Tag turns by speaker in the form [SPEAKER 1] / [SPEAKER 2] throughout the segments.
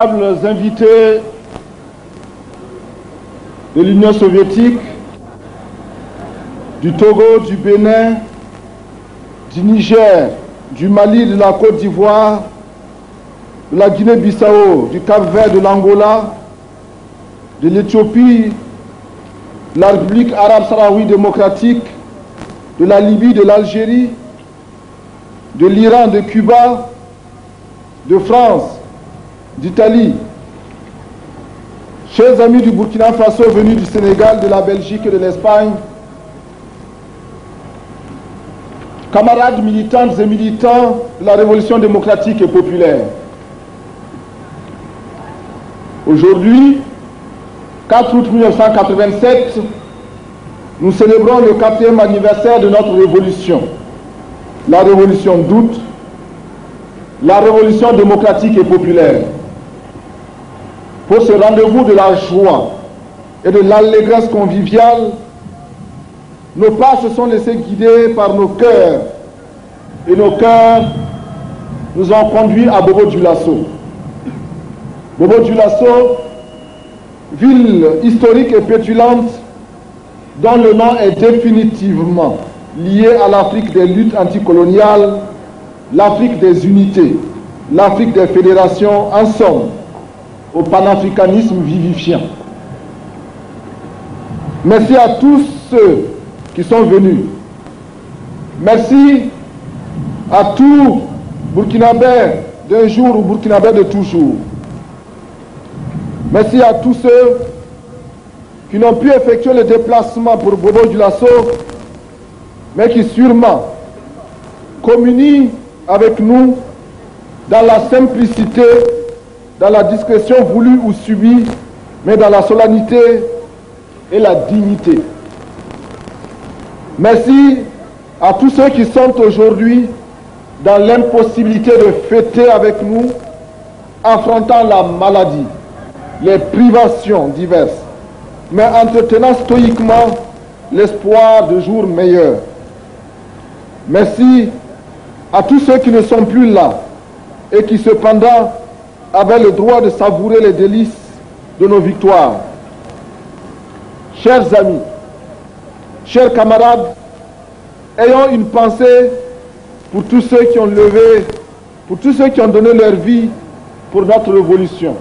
[SPEAKER 1] Invités de l'Union soviétique, du Togo, du Bénin, du Niger, du Mali, de la Côte d'Ivoire, de la Guinée-Bissau, du Cap-Vert, de l'Angola, de l'Éthiopie, de la République arabe sahraoui démocratique, de la Libye, de l'Algérie, de l'Iran, de Cuba, de France, d'Italie, chers amis du Burkina Faso venus du Sénégal, de la Belgique et de l'Espagne, camarades militantes et militants de la Révolution démocratique et populaire. Aujourd'hui, 4 août 1987, nous célébrons le 4e anniversaire de notre révolution, la révolution d'août, la révolution démocratique et populaire. Pour ce rendez-vous de la joie et de l'allégresse conviviale, nos pas se sont laissés guider par nos cœurs, et nos cœurs nous ont conduits à Bobo-Dioulasso. Bobo-Dioulasso, ville historique et pétulante dont le nom est définitivement lié à l'Afrique des luttes anticoloniales, l'Afrique des unités, l'Afrique des fédérations, en somme, au panafricanisme vivifiant. Merci à tous ceux qui sont venus. Merci à tous Burkinabés d'un jour ou Burkinabés de toujours. Merci à tous ceux qui n'ont pu effectuer le déplacement pour Bobo-Dioulasso, mais qui sûrement communient avec nous dans la simplicité, dans la discrétion voulue ou subie, mais dans la solennité et la dignité. Merci à tous ceux qui sont aujourd'hui dans l'impossibilité de fêter avec nous, affrontant la maladie, les privations diverses, mais entretenant stoïquement l'espoir de jours meilleurs. Merci à tous ceux qui ne sont plus là et qui cependant avaient le droit de savourer les délices de nos victoires. Chers amis, chers camarades, ayons une pensée pour tous ceux qui ont levé, pour tous ceux qui ont donné leur vie pour notre révolution.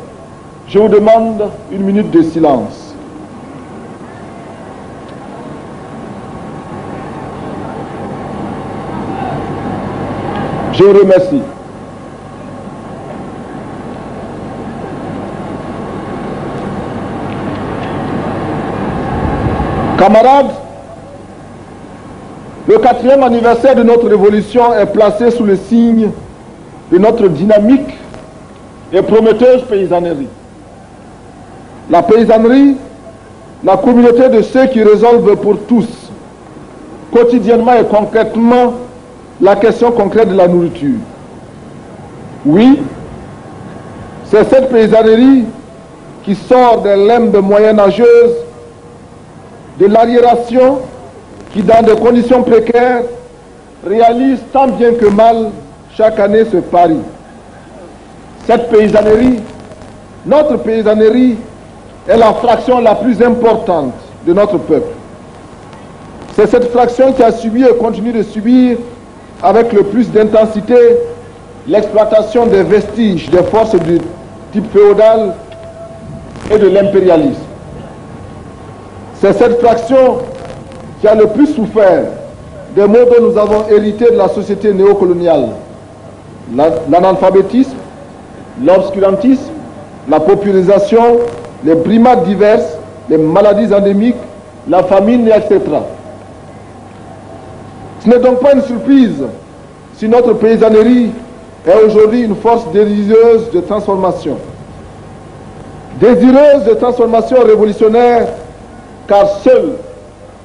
[SPEAKER 1] Je vous demande une minute de silence. Je vous remercie. Camarades, le 4e anniversaire de notre révolution est placé sous le signe de notre dynamique et prometteuse paysannerie. La paysannerie, la communauté de ceux qui résolvent pour tous, quotidiennement et concrètement, la question concrète de la nourriture. Oui, c'est cette paysannerie qui sort des limbes moyenâgeuses, de l'arriération, qui dans des conditions précaires réalise tant bien que mal chaque année ce pari. Cette paysannerie, notre paysannerie, est la fraction la plus importante de notre peuple. C'est cette fraction qui a subi et continue de subir avec le plus d'intensité l'exploitation des vestiges des forces du type féodal et de l'impérialisme. C'est cette fraction qui a le plus souffert des maux dont nous avons hérité de la société néocoloniale. L'analphabétisme, l'obscurantisme, la paupérisation, les brimades diverses, les maladies endémiques, la famine, etc. Ce n'est donc pas une surprise si notre paysannerie est aujourd'hui une force désireuse de transformation. Désireuse de transformation révolutionnaire, car seule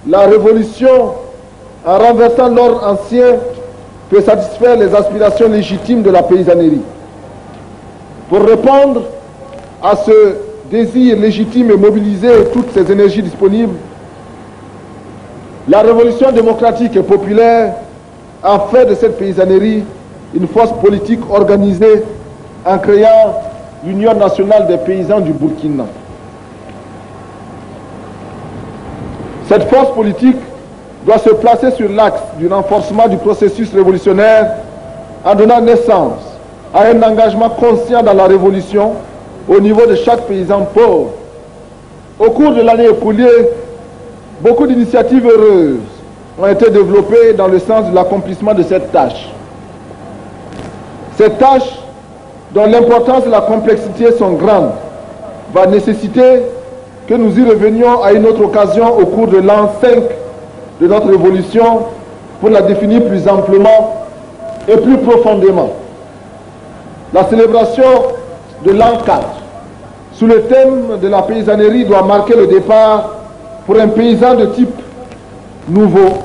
[SPEAKER 1] la révolution, en renversant l'ordre ancien, peut satisfaire les aspirations légitimes de la paysannerie. Pour répondre à ce désir légitime et mobiliser toutes ces énergies disponibles, la révolution démocratique et populaire a fait de cette paysannerie une force politique organisée en créant l'Union nationale des paysans du Burkina. Cette force politique doit se placer sur l'axe du renforcement du processus révolutionnaire en donnant naissance à un engagement conscient dans la révolution au niveau de chaque paysan pauvre. Au cours de l'année écoulée, beaucoup d'initiatives heureuses ont été développées dans le sens de l'accomplissement de cette tâche. Cette tâche, dont l'importance et la complexité sont grandes, va nécessiter que nous y revenions à une autre occasion au cours de l'an 5 de notre révolution pour la définir plus amplement et plus profondément. La célébration de l'an 4 sous le thème de la paysannerie doit marquer le départ pour un paysan de type nouveau,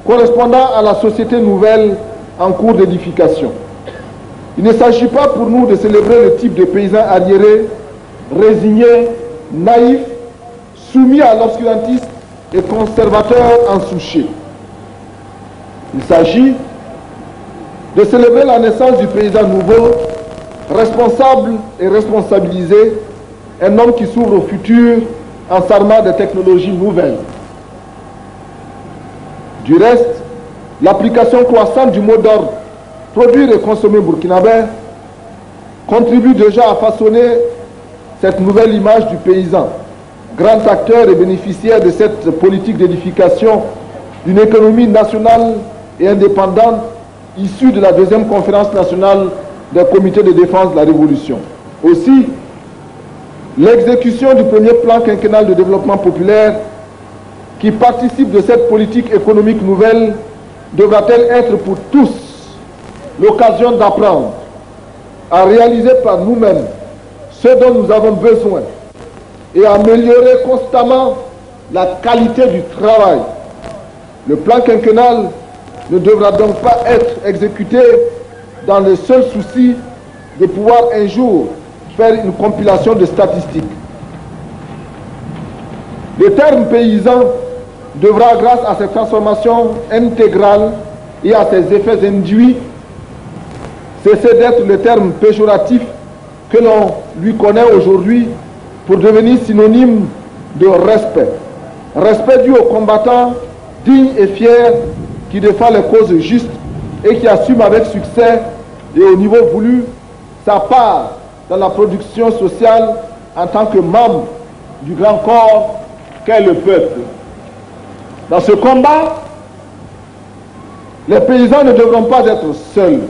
[SPEAKER 1] correspondant à la société nouvelle en cours d'édification. Il ne s'agit pas pour nous de célébrer le type de paysan arriéré, résigné, naïf, soumis à l'obscurantisme et conservateur en souché. Il s'agit de célébrer la naissance du paysan nouveau, responsable et responsabilisé, un homme qui s'ouvre au futur en s'armant de technologies nouvelles. Du reste, l'application croissante du mot d'ordre « produire et consommer burkinabé » contribue déjà à façonner cette nouvelle image du paysan, grand acteur et bénéficiaire de cette politique d'édification d'une économie nationale et indépendante issue de la deuxième conférence nationale des comités de défense de la Révolution. Aussi, l'exécution du premier plan quinquennal de développement populaire qui participe de cette politique économique nouvelle devra-t-elle être pour tous l'occasion d'apprendre à réaliser par nous-mêmes ce dont nous avons besoin et à améliorer constamment la qualité du travail. Le plan quinquennal ne devra donc pas être exécuté dans le seul souci de pouvoir un jour faire une compilation de statistiques. Le terme paysan devra, grâce à cette transformation intégrale et à ses effets induits, cesser d'être le terme péjoratif que l'on lui connaît aujourd'hui pour devenir synonyme de respect. Respect dû aux combattants dignes et fiers qui défendent les causes justes et qui assument avec succès et au niveau voulu sa part dans la production sociale en tant que membre du grand corps qu'est le peuple. Dans ce combat, les paysans ne devront pas être seuls.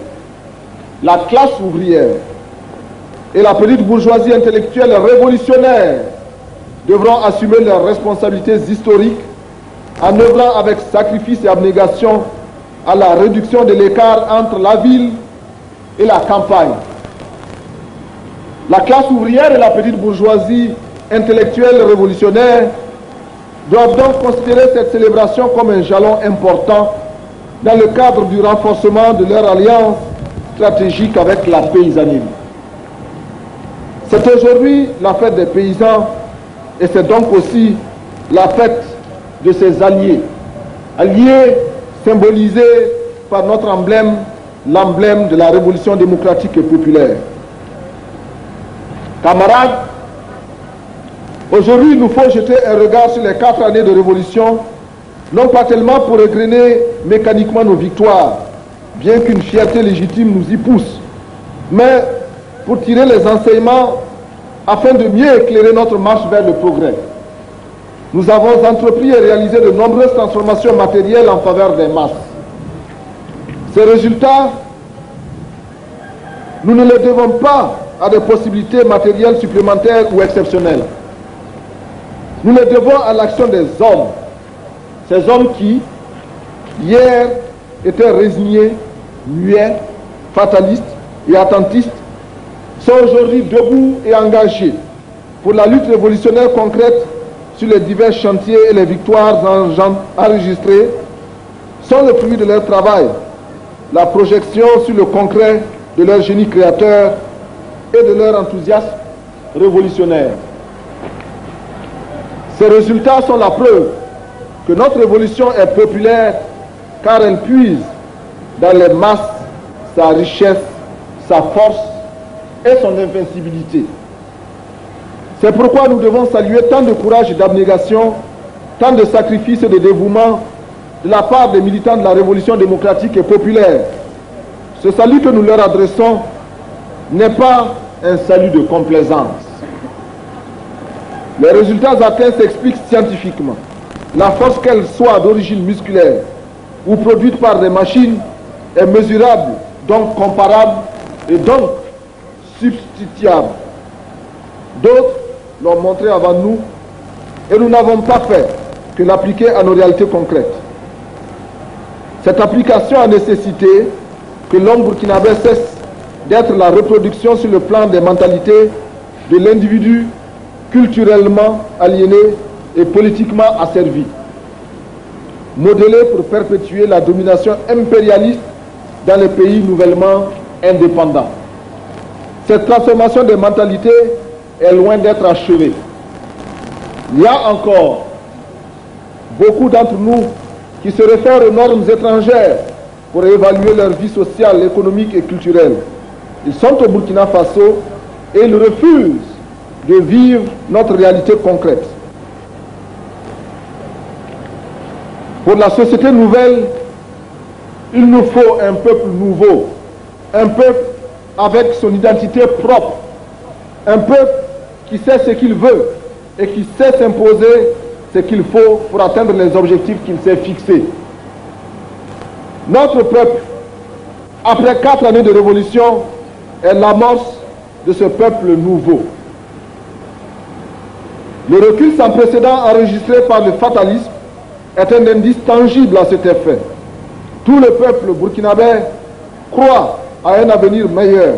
[SPEAKER 1] La classe ouvrière et la petite bourgeoisie intellectuelle révolutionnaire devront assumer leurs responsabilités historiques en œuvrant avec sacrifice et abnégation à la réduction de l'écart entre la ville et la campagne. La classe ouvrière et la petite bourgeoisie intellectuelle révolutionnaire doivent donc considérer cette célébration comme un jalon important dans le cadre du renforcement de leur alliance stratégique avec la paysannerie. C'est aujourd'hui la fête des paysans et c'est donc aussi la fête de ses alliés. Alliés symbolisés par notre emblème, l'emblème de la révolution démocratique et populaire. Camarades, aujourd'hui il nous faut jeter un regard sur les 4 années de révolution, non pas tellement pour égrener mécaniquement nos victoires, bien qu'une fierté légitime nous y pousse, mais pour tirer les enseignements afin de mieux éclairer notre marche vers le progrès. Nous avons entrepris et réalisé de nombreuses transformations matérielles en faveur des masses. Ces résultats, nous ne les devons pas à des possibilités matérielles supplémentaires ou exceptionnelles. Nous les devons à l'action des hommes. Ces hommes qui, hier, étaient résignés, muets, fatalistes et attentistes, sont aujourd'hui debout et engagés pour la lutte révolutionnaire concrète sur les divers chantiers et les victoires enregistrées sont le fruit de leur travail, la projection sur le concret de leur génie créateur et de leur enthousiasme révolutionnaire. Ces résultats sont la preuve que notre révolution est populaire car elle puise dans les masses sa richesse, sa force et son invincibilité. C'est pourquoi nous devons saluer tant de courage et d'abnégation, tant de sacrifices et de dévouement de la part des militants de la révolution démocratique et populaire. Ce salut que nous leur adressons n'est pas un salut de complaisance. Les résultats atteints s'expliquent scientifiquement. La force, qu'elle soit d'origine musculaire ou produite par des machines, est mesurable, donc comparable et donc substituable. D'autres l'ont montré avant nous et nous n'avons pas fait que l'appliquer à nos réalités concrètes. Cette application a nécessité que l'homme burkinabé cesse d'être la reproduction sur le plan des mentalités de l'individu culturellement aliéné et politiquement asservi, modélé pour perpétuer la domination impérialiste dans les pays nouvellement indépendants. Cette transformation des mentalités est loin d'être achevée. Il y a encore beaucoup d'entre nous qui se réfèrent aux normes étrangères pour évaluer leur vie sociale, économique et culturelle. Ils sont au Burkina Faso et ils refusent de vivre notre réalité concrète. Pour la société nouvelle, il nous faut un peuple nouveau, un peuple avec son identité propre, un peuple qui sait ce qu'il veut et qui sait s'imposer ce qu'il faut pour atteindre les objectifs qu'il s'est fixés. Notre peuple, après 4 années de révolution, est l'amorce de ce peuple nouveau. Le recul sans précédent enregistré par le fatalisme est un indice tangible à cet effet. Tout le peuple burkinabé croit à un avenir meilleur.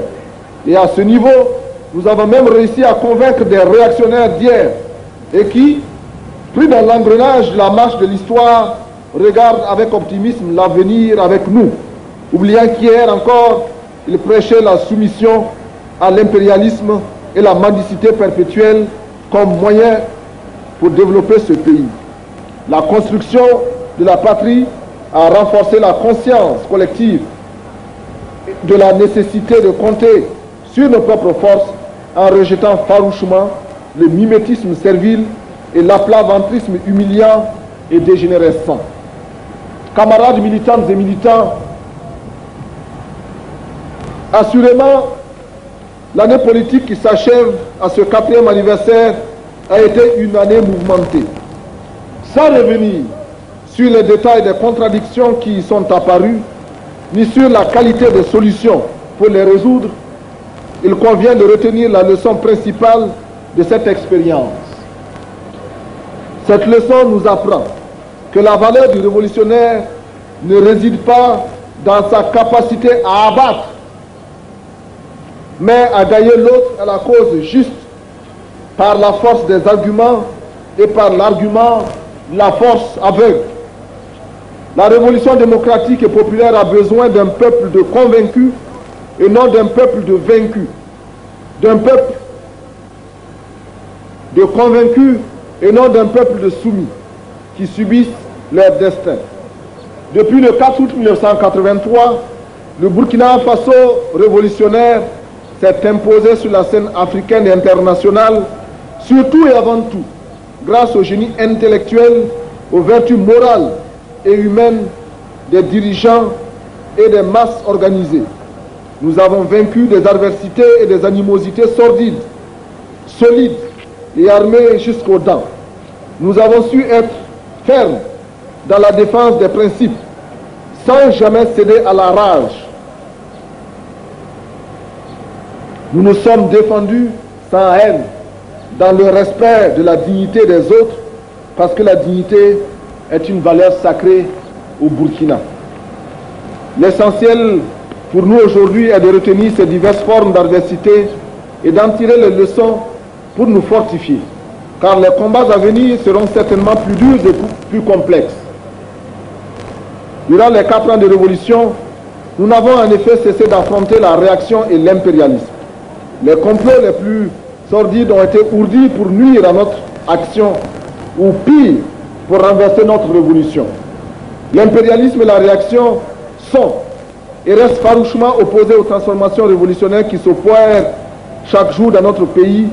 [SPEAKER 1] Et à ce niveau, nous avons même réussi à convaincre des réactionnaires d'hier et qui, pris dans l'engrenage de la marche de l'histoire, regardent avec optimisme l'avenir avec nous, oubliant qu'hier encore, ils prêchaient la soumission à l'impérialisme et la mendicité perpétuelle comme moyen pour développer ce pays. La construction de la patrie a renforcé la conscience collective de la nécessité de compter sur nos propres forces en rejetant farouchement le mimétisme servile et l'aplaventrisme humiliant et dégénérescent. Camarades militantes et militants, assurément, l'année politique qui s'achève à ce 4e anniversaire a été une année mouvementée. Sans revenir sur les détails des contradictions qui y sont apparues, ni sur la qualité des solutions pour les résoudre, il convient de retenir la leçon principale de cette expérience. Cette leçon nous apprend que la valeur du révolutionnaire ne réside pas dans sa capacité à abattre, mais à gagner l'autre à la cause juste par la force des arguments et par l'argument, la force aveugle. La révolution démocratique et populaire a besoin d'un peuple de convaincus et non d'un peuple de vaincus. D'un peuple de convaincus et non d'un peuple de soumis qui subissent leur destin. Depuis le 4 août 1983, le Burkina Faso révolutionnaire s'est imposé sur la scène africaine et internationale, surtout et avant tout, grâce au génie intellectuel, aux vertus morales et humaines des dirigeants et des masses organisées. Nous avons vaincu des adversités et des animosités sordides, solides et armés jusqu'aux dents. Nous avons su être fermes dans la défense des principes, sans jamais céder à la rage. Nous nous sommes défendus sans haine, dans le respect de la dignité des autres, parce que la dignité est une valeur sacrée au Burkina. L'essentiel pour nous aujourd'hui est de retenir ces diverses formes d'adversité et d'en tirer les leçons pour nous fortifier, car les combats à venir seront certainement plus durs et plus complexes. Durant les 4 ans de révolution, nous n'avons en effet cessé d'affronter la réaction et l'impérialisme. Les complots les plus sordides ont été ourdis pour nuire à notre action, ou pire, pour renverser notre révolution. L'impérialisme et la réaction sont et restent farouchement opposés aux transformations révolutionnaires qui s'opèrent chaque jour dans notre pays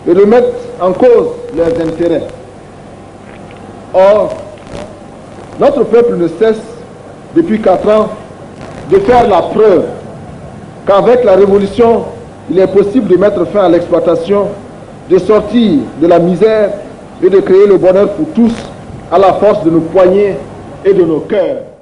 [SPEAKER 1] et remettent en cause leurs intérêts. Or, notre peuple ne cesse, depuis 4 ans, de faire la preuve qu'avec la révolution, il est possible de mettre fin à l'exploitation, de sortir de la misère et de créer le bonheur pour tous à la force de nos poignets et de nos cœurs.